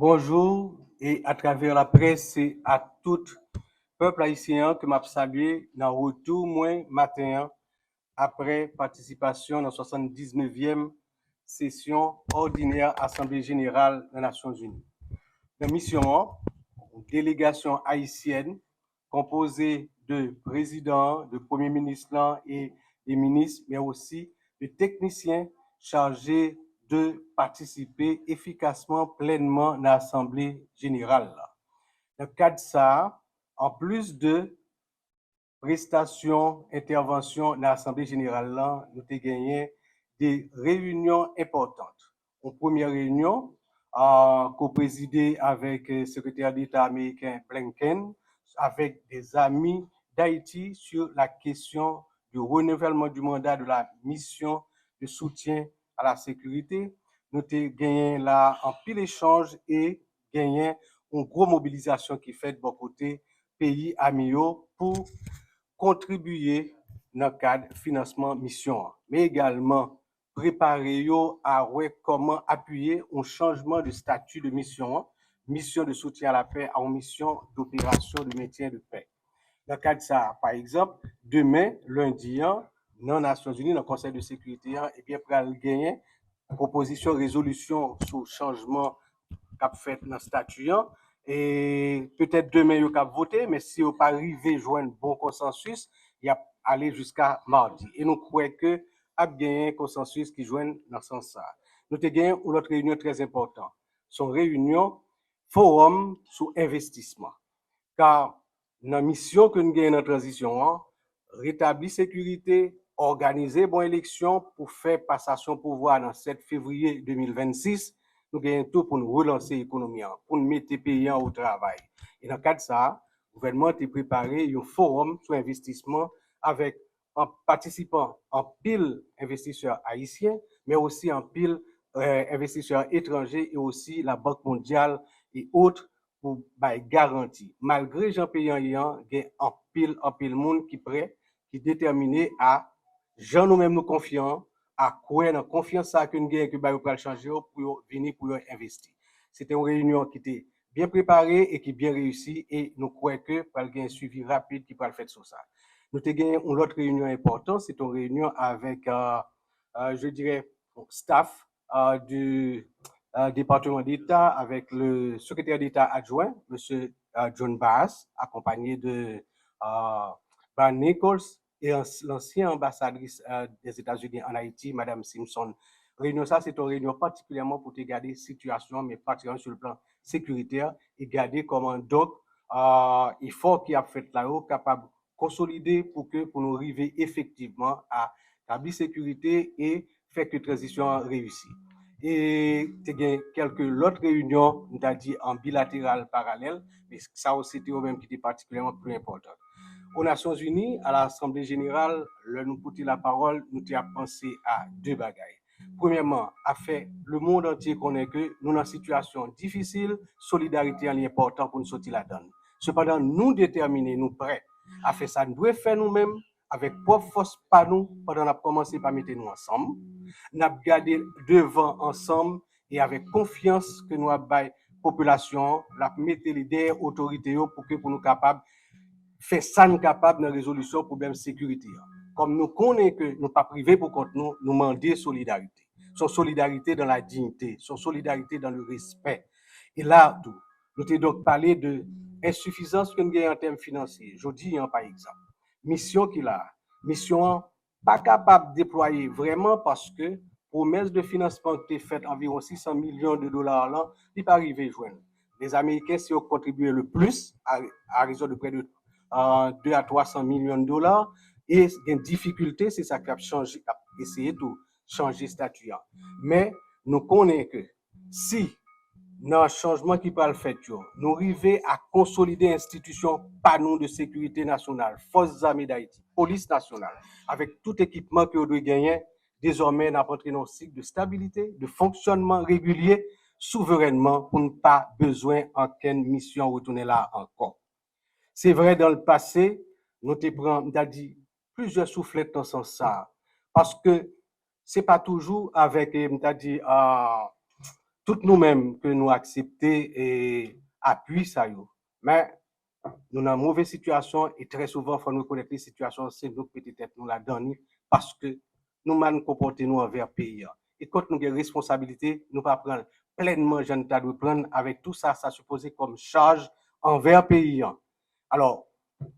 Bonjour et à travers la presse et à tout peuple haïtien que m'a salué dans retour moins matin après participation dans 79e session ordinaire Assemblée générale des Nations Unies. La mission, une délégation haïtienne composée de présidents, de premiers ministres et des ministres, mais aussi de techniciens chargés de participer efficacement, pleinement à l'Assemblée générale. Dans le cadre de ça, en plus de prestations, interventions dans l'Assemblée générale, nous avons gagné des réunions importantes. En première réunion, co-présidée avec le secrétaire d'État américain Blinken, avec des amis d'Haïti sur la question du renouvellement du mandat de la mission de soutien à la sécurité. Nous avons gagné là un pile échange et gagné une grosse mobilisation qui fait de bon côté pays amis pour contribuer dans le cadre financement mission, mais également préparer à comment appuyer un changement de statut de mission, mission de soutien à la paix en mission d'opération de maintien de paix. Dans le cadre de ça, par exemple, demain, lundi, dans les Nations Unies, dans le Conseil de sécurité, et bien, pour gagner proposition, résolution sur le changement qu'a fait dans le statut. Et peut-être demain, il va voter, mais si on pas arrivé à joindre un bon consensus, il va aller jusqu'à mardi. Et nous croyons que a gagné un consensus qui joigne dans ce sens-là. Nous avons gagné une autre réunion très importante. Son réunion forum sur investissement. Car dans la mission que nous gagnons dans la transition, rétablir sécurité, organiser bonne élection pour faire passation pouvoir dans 7 février 2026, nous gagnons tout pour nous relancer l'économie, pour nous mettre les pays au travail. Et dans le cadre de ça, le gouvernement a préparé un forum sur investissement avec en participant en pile investisseurs haïtiens, mais aussi en pile investisseurs étrangers et aussi la Banque mondiale et autres pour garantie. Malgré Jean Payant, il y a en pile monde qui prêt, qui déterminé à Jean nous-mêmes nous confiants, à quoi dans confiance ça que nous gagnons que bah pour changer pour venir pour investir. C'était une réunion qui était bien préparée et qui bien réussie et nous croyons que par un suivi rapide qui peut le faire sur ça. Nous avons gagné une autre réunion importante, c'est une réunion avec je dirais staff du département d'État avec le secrétaire d'État adjoint, M. John Bass, accompagné de Van Nichols et l'ancienne ambassadrice des États-Unis en Haïti, Mme Simpson. Réunion ça, c'est une réunion particulièrement pour regarder la situation, mais particulièrement sur le plan sécuritaire et garder comment donc effort qui a fait là-haut capable de consolider pour nous arriver effectivement à établir sécurité et faire que la transition réussisse. Et il y a quelques autres réunions, on a dit en bilatéral parallèle, mais ça aussi c'était même qui était particulièrement plus important. Aux Nations Unies, à l'Assemblée générale, nous porter la parole, nous avons pensé à deux bagailles. Premièrement, à faire le monde entier connaît que nous dans une situation difficile, solidarité est important pour nous sortir la donne. Cependant, nous déterminer, nous prêts à faire ça, nous devons faire nous-mêmes avec propre force par nous pendant qu'on a commencé par mettre nous ensemble. Nous avons gardé devant ensemble et avec confiance que nous avons la population, la mettre les derrière autorités pour nous capables faire ça nous capable dans la résolution du problème de sécurité. Comme nous connaissons que nous pas privés pour compte nous demander solidarité. Son solidarité dans la dignité, son solidarité dans le respect. Et là, nous avons donc parlé de insuffisance que nous avons en termes financiers. Je dis, par exemple, mission qu'il a, mission pas capable de déployer vraiment parce que promesse de financement qui est faite environ 600 millions de dollars là, il n'est pas arrivé à joindre. Les Américains, si ont contribué le plus, à raison de près de 2 à 300 millions de dollars, et il y a une difficulté, c'est ça qui a changé, a essayé de changer statut. Mais nous connaissons que si dans le changement qui peut le faire, nous arrivons à consolider l'institution panneau de sécurité nationale, forces armées d'Haïti, police nationale, avec tout équipement que nous devons gagner, désormais nous avons entré dans un cycle de stabilité, de fonctionnement régulier, souverainement, pour ne pas besoin d'aucune mission retourner là encore. C'est vrai, dans le passé, nous avons dit plusieurs soufflettes dans ce sens, parce que ce n'est pas toujours avec, dit, toutes nous-mêmes que nous acceptons et appuyons ça. Mais nous dans une mauvaise situation et très souvent, il faut nous connaître les situations, c'est nous peut-être nous la donner parce que nous nous comportons nous envers le pays. Et quand nous avons des responsabilités, nous ne pas prendre pleinement, je ne dois prendre avec tout ça, ça supposé comme charge envers le pays. Alors,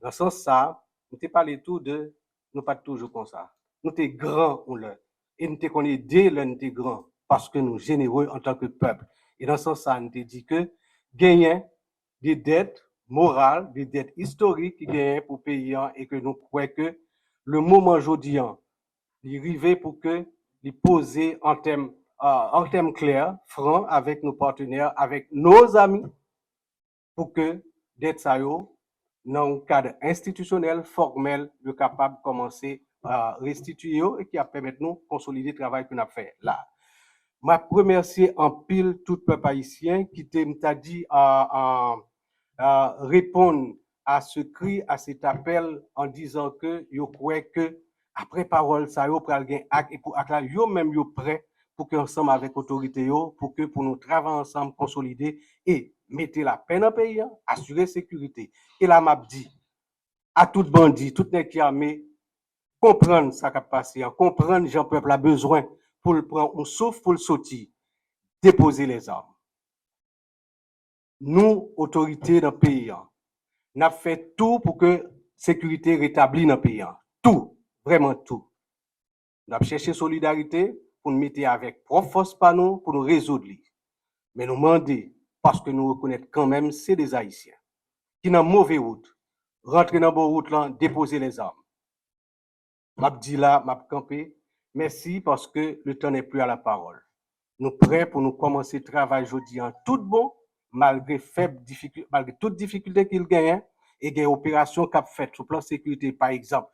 dans ce sens, ça, nous te parlé tout de, nous pas toujours comme ça. Nous sommes grands, on l'a. Et nous te connaissons dès le nous grands parce que nous sommes généreux en tant que peuple. Et dans ce sens, ça, nous te dit que gagner des dettes morales, des dettes historiques qui gagnent pour pays et que nous croyons que le moment aujourd'hui, il arrive pour que les poser en termes clairs, francs avec nos partenaires, avec nos amis, pour que dettes ça dans un cadre institutionnel, formel, de capable de commencer à restituer et qui a permis de nous consolider le travail qu'on a fait là. Je remercie en pile tout peuple haïtien qui t'a dit à répondre à ce cri, à cet appel en disant que yo croit que après parole ça yo pral gen acte et pour acte là yo même yo prêt pour que ensemble avec autorité yo pour que pour nous travailler ensemble consolider et mettre la paix dans le pays, assurer sécurité. Et là m'a dit à tout bandit, tout nèg qui armé comprendre ça qui a passé, comprendre Jean peuple a besoin pour le prendre un souffle pour le sortir, déposer les armes. Nous autorités dans le pays, n'a fait tout pour que sécurité rétablie dans le pays. Tout, vraiment tout. Nous avons cherché solidarité pour nous mettre avec propre force par nous pour nous résoudre. Mais nous demandons, parce que nous reconnaissons quand même, c'est des Haïtiens qui dans mauvaise route, rentrer dans la bonne route là, déposer les armes. M'a dit là, m'a campé. Merci parce que le temps n'est plus à la parole. Nous prêts pour nous commencer le travail aujourd'hui en tout bon, malgré toute difficulté qu'il gagne, et des opérations qu'a fait sur le plan sécurité, par exemple,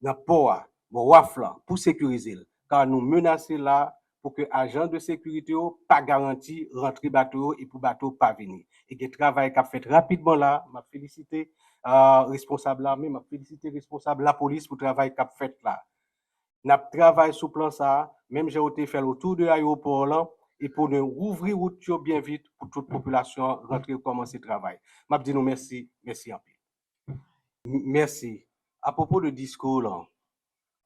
dans POA, WAFLA, pour sécuriser, car nous menaçons là pour que agents de sécurité pas garanti rentrer bateau et pour bateau pas venir. Et que travail qu'a fait rapidement là, m'a félicité responsable l'armée, m'a félicité responsable la police pour le travail qu'a fait là. N'a travaillé sur plan ça, même j'ai été fait autour de l'aéroport là, et pour nous ouvrir route bien vite pour toute population rentrer commencer le travail. M'a dit nous merci, merci en pile. Merci. À propos de discours là,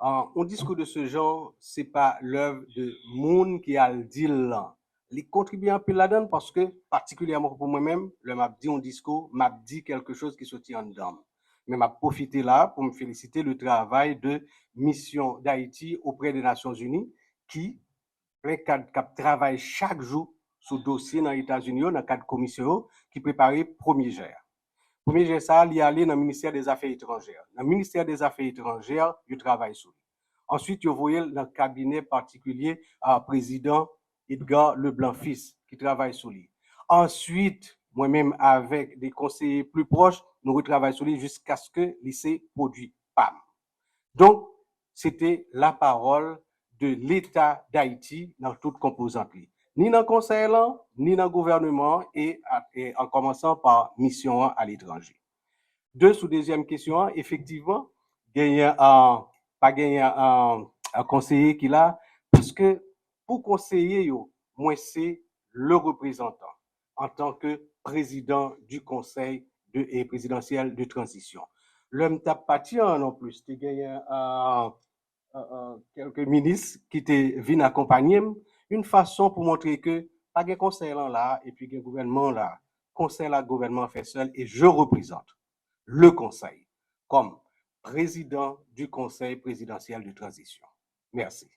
un discours de ce genre, c'est pas l'œuvre de monde qui a le dit là. Il contribue un peu là-dedans parce que, particulièrement pour moi-même, le m'a dit un discours, m'a dit quelque chose qui se tient en dedans. Mais m'a profité là pour me féliciter le travail de mission d'Haïti auprès des Nations Unies qui travaille chaque jour sur dossier dans les États-Unis, dans le cadre de commission qui prépare premier jet. Premier jet ça, il y a allé dans le ministère des Affaires étrangères. Dans le ministère des Affaires étrangères, il travaille sur lui. Ensuite, vous voyez dans le cabinet particulier président Edgar Leblanc-Fils qui travaille sur lui. Ensuite, moi-même avec des conseillers plus proches, nous retravaillons sur lui jusqu'à ce que le lycée produit PAM. Donc, c'était la parole de l'État d'Haïti dans toute composante. Ni dans le conseil, ni dans le gouvernement, et en commençant par mission à l'étranger. Sous deuxième question, effectivement, pas gagner un conseiller qui là, parce que pour conseiller, moi, c'est le représentant en tant que président du conseil présidentiel de transition. L'homme t'a pas en plus, tu gagné quelques ministres qui te viennent accompagner, une façon pour montrer que pas de conseil là, et puis un gouvernement là, conseil là, gouvernement fait seul, et je représente le conseil comme président du conseil présidentiel de transition. Merci.